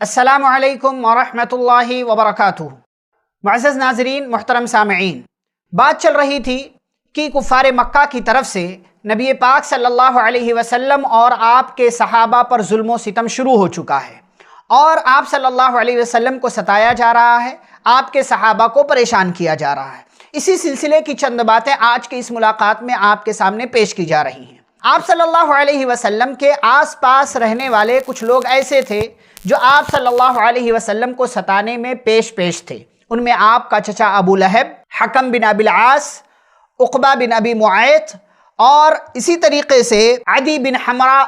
السلام علیکم ورحمۃ اللہ وبرکاتہ۔ معزز ناظرین، محترم سامعین، بات چل رہی تھی کہ کفار مکہ کی طرف سے نبی پاک صلی اللہ علیہ وسلم اور آپ کے صحابہ پر ظلم و ستم شروع ہو چکا ہے اور آپ صلی اللہ علیہ وسلم کو ستایا جا رہا ہے، آپ کے صحابہ کو پریشان کیا جا رہا ہے۔ اسی سلسلے کی چند باتیں آج کی اس ملاقات میں آپ کے سامنے پیش کی جا رہی ہیں۔ آپ صلی اللہ علیہ وسلم کے آس پاس رہنے والے کچھ لوگ ایسے تھے جو آپ صلی اللہ علیہ وسلم کو ستانے میں پیش تھے۔ ان میں آپ کا چچا ابو لہب، حکم بن ابی العاص، عقبہ بن ابی معیط اور اسی طریقے سے عدی بن حمرہ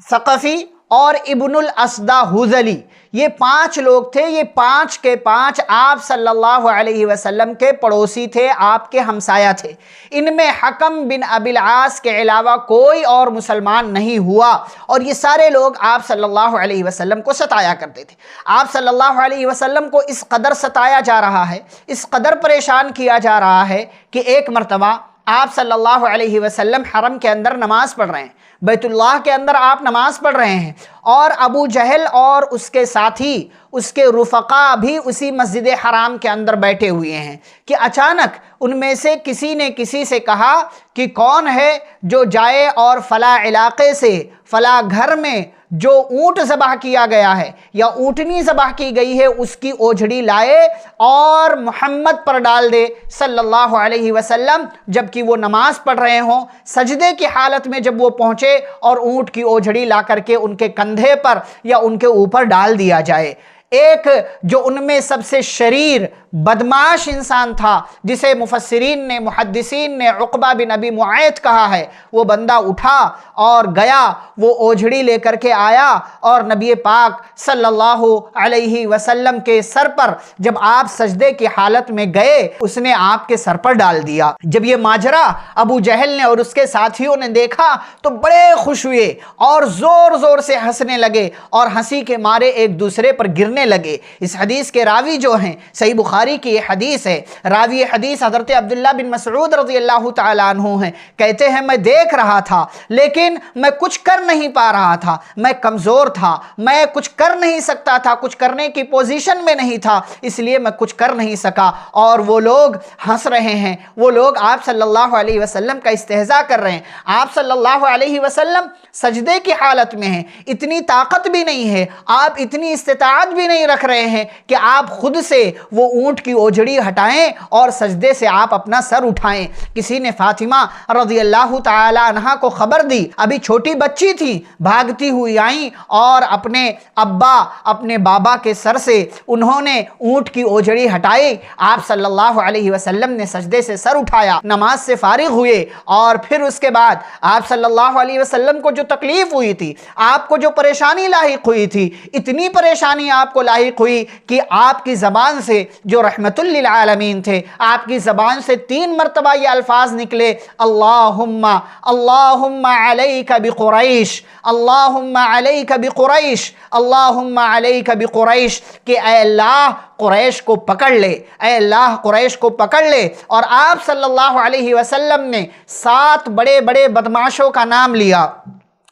ثقفی اور ابن الاسدہ حذلی، یہ 5 لوگ تھے۔ یہ 5 کے 5 آپ صلی اللہ علیہ وسلم کے پڑوسی تھے، آپ کے ہمسایہ تھے۔ ان میں حکم بن ابی العاص کے علاوہ کوئی اور مسلمان نہیں ہوا اور یہ سارے لوگ آپ صلی اللہ علیہ وسلم کو ستایا کرتے تھے۔ آپ صلی اللہ علیہ وسلم کو اس قدر ستایا جا رہا ہے، اس قدر پریشان کیا جا رہا ہے کہ ایک مرتبہ آپ صلی اللہ علیہ وسلم حرم کے اندر نماز پڑھ رہے ہیں، بیت اللہ کے اندر آپ نماز پڑھ رہے ہیں اور ابو جہل اور اس کے ساتھی، اس کے رفقا بھی اسی مسجد حرام کے اندر بیٹھے ہوئے ہیں کہ اچانک ان میں سے کسی نے کسی سے کہا کہ کون ہے جو جائے اور فلاں علاقے سے فلاں گھر میں جو اونٹ ذبح کیا گیا ہے یا اونٹنی ذبح کی گئی ہے اس کی اوجھڑی لائے اور محمد پر ڈال دے صلی اللہ علیہ وسلم، جبکہ وہ نماز پڑھ رہے ہوں۔ سجدے کی حالت میں جب وہ پہنچے اور اونٹ کی اوجھڑی لا کر کے ان کے کندھے پر یا ان کے اوپر ڈال دیا جائے۔ ایک جو ان میں سب سے شریر بدمعاش انسان تھا، جسے مفسرین نے، محدثین نے عقبہ بن ابی معیط کہا ہے، وہ بندہ اٹھا اور گیا، وہ اوجھڑی لے کر کے آیا اور نبی پاک صلی اللہ علیہ وسلم کے سر پر جب آپ سجدے کی حالت میں گئے، اس نے آپ کے سر پر ڈال دیا۔ جب یہ ماجرا ابو جہل نے اور اس کے ساتھیوں نے دیکھا تو بڑے خوش ہوئے اور زور زور سے ہنسنے لگے اور ہنسی کے مارے ایک دوسرے پر گرنے لگے۔ اس حدیث کے راوی جو ہیں، صحیح بخاری کی یہ حدیث ہے، راوی حدیث حضرت عبداللہ بن مسعود رضی اللہ تعالیٰ عنہ ہیں، کہتے ہیں میں دیکھ رہا تھا لیکن میں کچھ کر نہیں پا رہا تھا، میں کمزور تھا، میں کچھ کر نہیں سکتا تھا، کچھ کرنے کی پوزیشن میں نہیں تھا، اس لیے میں کچھ کر نہیں سکا۔ اور وہ لوگ ہنس رہے ہیں، وہ لوگ آپ صلی اللہ علیہ وسلم کا استہزاء کر رہے ہیں۔ آپ صلی اللہ علیہ وسلم سجدے کی حالت میں ہیں، اتنی طاقت بھی نہیں ہے، آپ اتنی استطاعت بھی نہیں رکھ رہے ہیں کہ آپ خود سے وہ اونٹ کی اوجھڑی ہٹائیں اور سجدے سے آپ اپنا سر اٹھائیں۔ کسی نے فاطمہ رضی اللہ تعالی عنہا کو خبر دی، ابھی چھوٹی بچی تھی، بھاگتی ہوئی آئیں اور اپنے ابا، اپنے بابا کے سر سے انہوں نے اونٹ کی اوجھڑی ہٹائی۔ آپ صلی اللہ علیہ وسلم نے سجدے سے سر اٹھایا، نماز سے فارغ ہوئے اور پھر اس کے بعد آپ صلی اللہ علیہ وسلم کو جو تکلیف ہوئی تھی، آپ کو جو پریشانی لاحق ہوئی تھی، اتنی پریشانی آپ کو لاحق ہوئی کہ آپ کی زبان سے، جو رحمت للعالمین تھے، آپ کی زبان سے 3 مرتبہ یہ الفاظ نکلے، اللہم اللہم علیک بقریش، اللہم علیک بقریش، اللہم علیک بقریش، کہ اے اللہ قریش کو پکڑ لے، اے اللہ قریش کو پکڑ لے۔ اور آپ صلی اللہ علیہ وسلم نے 7 بڑے بڑے بدمعاشوں کا نام لیا،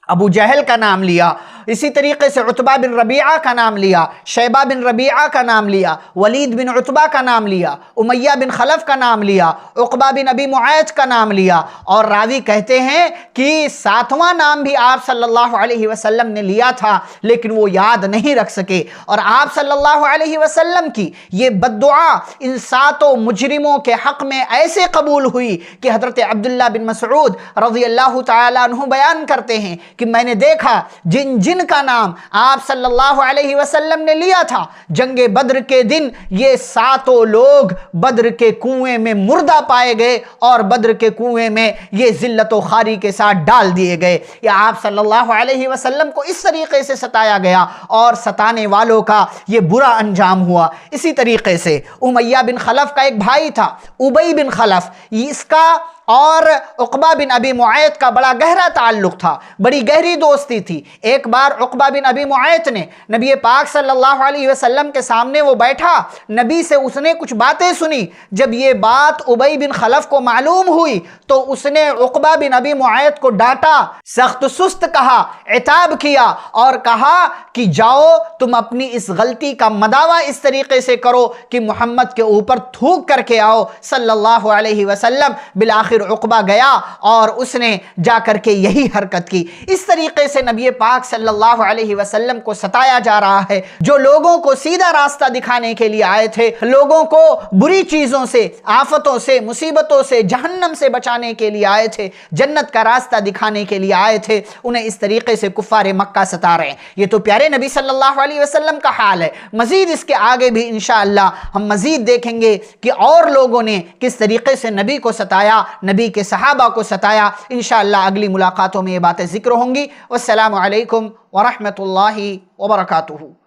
ابو جہل کا نام لیا، اسی طریقے سے عتبہ بن ربیعہ کا نام لیا، شیبہ بن ربیعہ کا نام لیا، ولید بن عتبہ کا نام لیا، امیہ بن خلف کا نام لیا، عقبہ بن ابی معیط کا نام لیا۔ اور راوی کہتے ہیں کہ 7واں نام بھی آپ صلی اللہ علیہ وسلم نے لیا تھا لیکن وہ یاد نہیں رکھ سکے۔ اور آپ صلی اللہ علیہ وسلم کی یہ بد دعا ان 7 مجرموں کے حق میں ایسے قبول ہوئی کہ حضرت عبداللہ بن مسعود رضی اللہ تعالیٰ عنہ بیان کرتے ہیں کہ میں نے دیکھا جن کا نام آپ صلی اللہ علیہ وسلم نے لیا تھا، جنگ بدر کے دن یہ 7 لوگ بدر کے کنویں میں مردہ پائے گئے اور بدر کے کنویں میں یہ ذلت و خواری کے ساتھ ڈال دیے گئے۔ یا آپ صلی اللہ علیہ وسلم کو اس طریقے سے ستایا گیا اور ستانے والوں کا یہ برا انجام ہوا۔ اسی طریقے سے امیہ بن خلف کا ایک بھائی تھا، ابی بن خلف، اس کا اور عقبہ بن ابی معیط کا بڑا گہرا تعلق تھا، بڑی گہری دوستی تھی۔ ایک بار عقبہ بن ابی معیط نے نبی پاک صلی اللہ علیہ وسلم کے سامنے وہ بیٹھا، نبی سے اس نے کچھ باتیں سنی۔ جب یہ بات ابی بن خلف کو معلوم ہوئی تو اس نے عقبہ بن ابی معیط کو ڈانٹا، سخت سست کہا، عتاب کیا اور کہا کہ جاؤ تم اپنی اس غلطی کا مداوع اس طریقے سے کرو کہ محمد کے اوپر تھوک کر کے آؤ صلی اللہ علیہ وسلم۔ بالآخر عقبہ گیا اور اس نے جا کر کے یہی حرکت کی۔ اس طریقے سے نبی پاک صلی اللہ علیہ وسلم کو ستایا جا رہا ہے۔ جو لوگوں کو سیدھا راستہ دکھانے کے لیے آئے تھے، لوگوں کو بری چیزوں سے، آفتوں سے، مصیبتوں سے، جہنم سے بچانے کے لیے آئے تھے، جنت کا راستہ دکھانے کے لیے آئے تھے، انہیں اس طریقے سے کفار مکہ ستا رہے ہیں۔ یہ تو پیارے نبی صلی اللہ علیہ وسلم کا حال ہے۔ مزید اس کے آگے بھی انشاءاللہ ہم مزید دیکھیں گے کہ اور لوگوں نے کس طریقے سے نبی کو ستایا، نبی کے صحابہ کو ستایا۔ انشاءاللہ اگلی ملاقاتوں میں یہ باتیں ذکر ہوں گی۔ والسلام علیکم ورحمۃ اللہ وبرکاتہ۔